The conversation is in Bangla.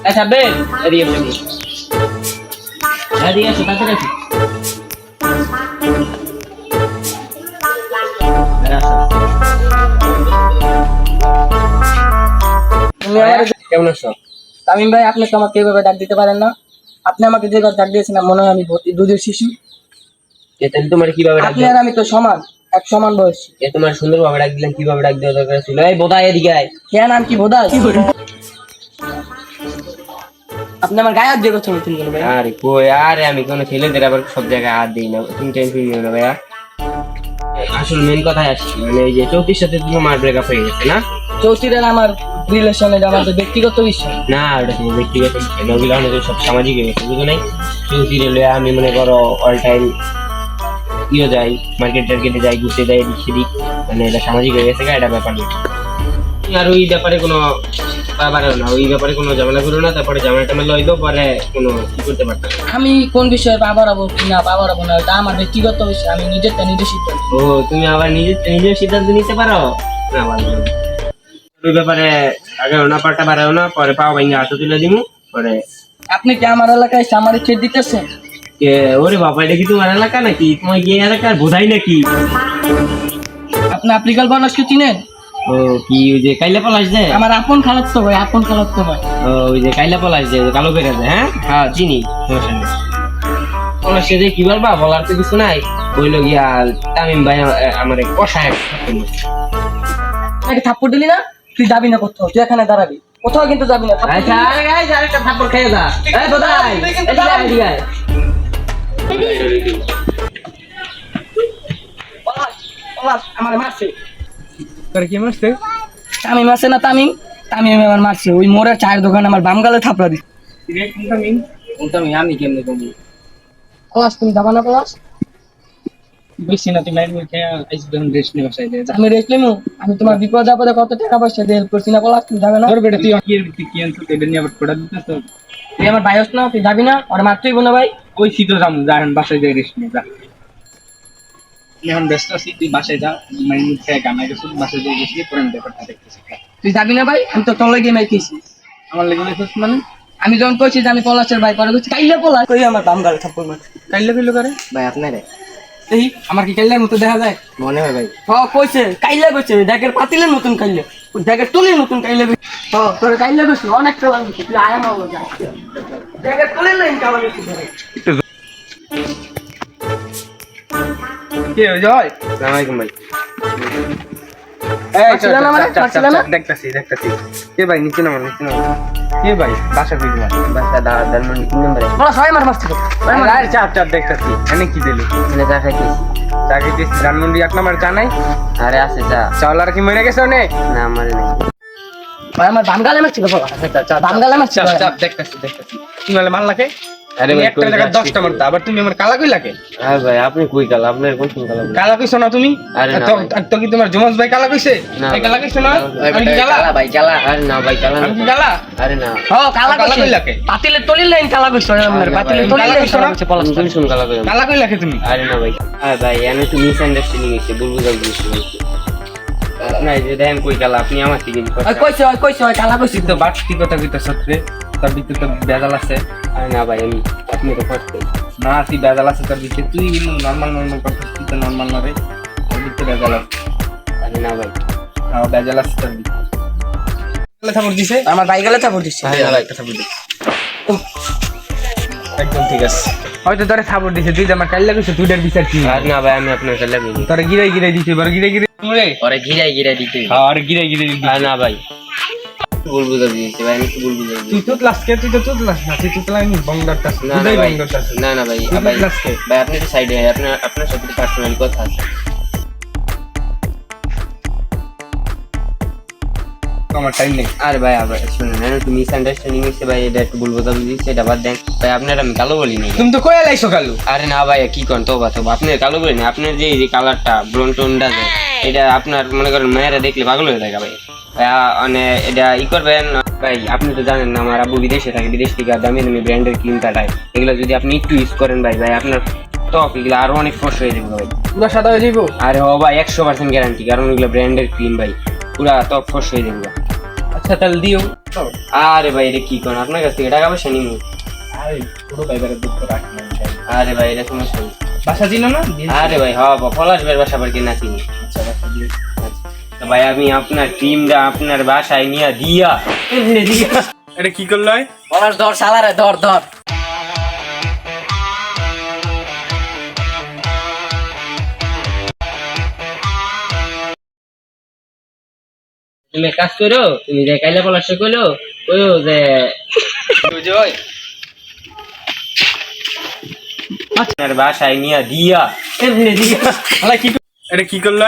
আচ্ছা বেশ এদিকে এদিকে আসো তাড়াতাড়ি আসো কেমন আছো? তামিম ভাই, আপনি তো আমাকে এইভাবে ডাক দিতে পারেন না। আপনি আমাকে যেভাবে ডাক দিয়েছেন মনে হয় আমি দুধের শিশু। তাহলে তোমার কিভাবে ডাক আপনি আর আমি তো সমান, এক সমান বয়স। তোমার সুন্দর ভাবে ডাক দিলাম, কিভাবে ডাক দেওয়া দরকার ছিল? এই বোধা এদিকে আয়। কেন নাম কি বোধা? আপনি আমার গায়ে হাত দিয়ে কথা বলছেন কেন ভাই? আরে কই, আরে আমি কোনো ছেলেদের আবার সব জায়গায় হাত দিই না, তুমি টেনশন নিও না ভাইয়া। আসলে মেন কথায় আসছি, মানে এই যে চৌতির সাথে তোমার ব্রেকআপ হয়ে গেছে না? চৌধুরীর আমার রিলেশনে আমাদের ব্যক্তিগত বিষয় না, ওটা তুমি ব্যক্তিগত বিষয় না, ওগুলো আমাদের সব সামাজিক হয়ে গেছে, বুঝো নাই? চৌতির এলে আমি মনে করো অল টাইম যাই, মার্কেট টার্কেটে যাই, ঘুরতে যাই, এদিক সেদিক, মানে এটা সামাজিক হয়ে গেছে, এটা ব্যাপার না। আর ওই ব্যাপারে কোনো ব্যাপারেও না, ওই ব্যাপারে কোনো ঝামেলা করো না, তারপরে ঝামেলা টামেলা হইতো পরে কোনো কি করতে পারতাম না। আমি কোন বিষয়ে বাবারাবো কি না বাবারাবো না এটা আমার ব্যক্তিগত বিষয়, আমি নিজেরটা নিজে সিদ্ধান্ত। ও, তুমি আবার নিজের সিদ্ধান্ত নিতে পারো না? ভালো। ওই ব্যাপারে আগে না পাটা বাড়াও না, পরে পাও ভাঙে হাতে তুলে দিমু পরে। আপনি কি আমার এলাকায় আমার ছেড়ে দিতেছেন? ওরে বাবা, এটা কি তোমার এলাকা নাকি? তোমার গিয়ে এলাকার বোঝাই নাকি? আপনি আফ্রিকাল বানাসকে চিনেন? ও কি, ওই যে কাইলা পলাশ যে আমার আপন খালাতো ভাই, আপন খালাতো ভাই। ওই যে কাইলা পলাশ যে কালো পেরে যায়, হ্যাঁ হ্যাঁ চিনি, সমস্যা নেই। তোমার সে যে কি বলবা, বলার তো কিছু নাই। বইলো গিয়া তামিম ভাই আমার কষায় নাকি থাপ্পড় দিলি না? তুই যাবি না কোথাও, তুই এখানে দাঁড়াবি, কোথাও কিন্তু যাবি না। আচ্ছা, আরেকটা থাপ্পড় খেয়ে যা। এই বোধাই, এদিকে আয়, এদিকে আয়। আমার মারছে। তোর কি মারছে? তামিম আছে না, তামিম তামিম আমার মারছে। ওই মোড়ের চায়ের দোকানে আমার বাম গালে থাপড়া দিচ্ছে। আমি কেমনে কমু? পলাশ, তুমি যাবা না? পলাশ, বুঝছি না, তুমি রেস্ট নিয়ে বসাই দিয়ে আমি রেখে নিবো। আমি তোমার বিপদ আপদে কত টাকা পয়সা দিয়ে হেল্প করছি না? পলাশ, তুমি যাবে না? তোর বেটা তুই কি আনছো? এটা নিয়ে আবার ফোটা দিতে তো তুই আমার ভাই হস না, তুই যাবি না? ওর মারতেই বোনা ভাই। ওই শীত যাম, যা এখন বাসায় যাই রেস্ট নিয়ে যা। আমি এখন ব্যস্ত আছি, তুই বাসায় যা। মাইন্ড মুড খেয়ে গানা গেছো, বাসায় যাই গেছি, পরে আমি ব্যাপারটা দেখতেছি। তুই যাবি না ভাই? আমি তো তোর লেগে মাইতেছি। আমার লেগে দেখছিস মানে? আমি যখন কইছি যে আমি পলাশের ভাই, পরে কইছি কাইলে পলাশ, কই আমার বাম গালে থাপ্পড় মার। কাইলে কইলো করে ভাই আপনারে এই আমার কি কাইলের মতো দেখা যায়? মনে হয় ভাই। কইছে কাইলে, কইছে ড্যাগের পাতিলের মতন কাইলে, ড্যাগের তুলির মতন কাইলে। তোর কাইলে কইছি অনেক টাকা লাগছে, তুই আয়া মারলো যা। ড্যাগের তুলির লাইন টাকা লাগছে তোরে। কে জয়? আসসালামু আলাইকুম ভাই। এই মারছিল না মানে? মারছিল না? দেখতাছি কে ভাই? নিচে নামা। কে ভাই? বাসা কই তোমার? বাসা ধানমন্ডি 3 নম্বরে। বলা সবাই মার মারছিল। আরে চাপ দেখতাছি। এনে কি দিলি? এখানে চা খাইতেছি। চা খেতেছি ধানমন্ডি 1 নম্বর চা নাই? আরে আছে চা। চাওলার কি মরে গেছে অনেক? না আমারে নাই। ভাই আমার বাম গালে মারছিল বলা। বাম গালে মারছিল। চাপ দেখতাছি। তুমি বলে মাল লাগে? আরে তুমি ভাই একটা জায়গায় 10টা মারতা, আবার তুমি আমার কালা কই লাগে? আরে ভাই আপনি কই কাল? আপনার কোন কাল? কালা কইছো না তুমি? আরে না ভাই। তো কি তোমার জুমাস ভাই কালা কইছে? না এই কালা কইছো না? ভাই, আমি কি কালা? ভাই কালা। আরে না ভাই কালা না। আমি কি কালা? আরে না। কালা কালা কইছে। কই লাগে? পাতিলের তুলির লাইন কালা কইছে আমার। পাতিলের তুলির লাইন কালা কইছে পলাশ। তুমি শুন কালা কই? কালা কই লাগে তুমি? আরে না ভাই। আরে ভাই এনে তো মিসআন্ডারস্ট্যান্ডিং হইছে, বুঝবুঝা বুঝছি। না এই যে দেখেন কই কালা, আপনি আমার থেকে কি করছেন? কইছে কালা কইছে। তুই তো বাড়তি কথা কইতে সত্ত্বে তোর ভিতরে তো বেজাল আছে। আরে না ভাই আমি আপনি তো ফার্স্ট। না তুই বেজাল আছে তোর ভিতরে, তুই নর্মাল করছিস, তুই তো নর্মাল না রে, তোর ভিতরে বেজাল আছে। আরে না ভাই। বেজাল আছে তোর ভিতরে। গেলে থাপড় দিছে? আমার ভাই গেলে থাপড় দিছে। আরে না ভাই, একটা থাপড় দিছে। একদম ঠিক আছে। হয়তো তোরে থাপড় দিছে, তুই যে আমার কাইলা কইছিস দুইটার বিচার কি? আরে না ভাই আমি আপনার কাছে লাগি। তোরে গিরাই দিছে, এবার গিরাই রে। ওরে ঘিরাই দিতে। আর গিরাই দিছে। আরে না ভাই। বুঝবুঝা দিয়েছে ভাই, আমি কি বুঝবুঝা দিয়েছি? তুই তো লাস্টে তুই তো লাস্ট না, তুই তো লাইনি বংডারটা। না না ভাই। বংডারটা। না না ভাই, তুই ভাই লাস্টে। ভাই আপনি তো সাইডে, আপনার সাথে পার্সোনাল কথা আছে। আমার টাইম নেই। আরে ভাই আবার শুনুন, একটু মিসআন্ডারস্ট্যান্ডিং হয়েছে ভাই, এটা একটু বুঝবুঝা বুঝিয়েছে, এটা বাদ দেন ভাই। আপনার আমি কালো বলি নাই। তুমি তো কয়ে লাইছো কালু। আরে না ভাই কি কন তো কথা, আপনার কালো বলি না, আপনার যে এই কালারটা ব্রন টোনটা যে এটা আপনার মনে করেন মেয়েরা দেখলে পাগল হয়ে থাকে ভাই। মানে এটা করবেন ভাই। আপনি তো জানেন না আমার আব্বু বিদেশে থাকে, বিদেশ থেকে দামি দামি ব্র্যান্ডের ক্রিম কাটায়, এগুলো যদি আপনি একটু ইউজ করেন ভাই আপনার ত্বক এগুলো আরো অনেক ফর্স হয়ে যাবে ভাই। পুরো সাদা হয়ে যাইবো? আরে হ ভাই 100% গ্যারান্টি, কারণ এগুলো ব্র্যান্ডের ক্রিম ভাই, পুরা ত্বক ফর্স হয়ে যাবে। আচ্ছা তাহলে দিও। আরে ভাই এটা কি কোন আপনার কাছ থেকে টাকা পয়সা নিমু? আরে পুরো ভাইবারে দুঃখ রাখি না ভাই। আরে ভাই এটা সমস্যা নেই। বাসা চিনো না? আরে ভাই পলাশ ভাইয়ের বাসা বাড়ি না চিনি। আচ্ছা বাসা দিয়ে তো ভাই আমি আপনার টিমটা আপনার বাসায় নিয়ে দিয়া এমনি দিয়া এটা কি করলো? পলাশ ধর শালারে ধর ধর। তুমি এক কাজ করো, তুমি যে কাইলা পলাশে কইলো কইও যে বুঝোই আপনার বাসায় নিয়ে দিয়া এমনি দিয়া এটা কি করলো?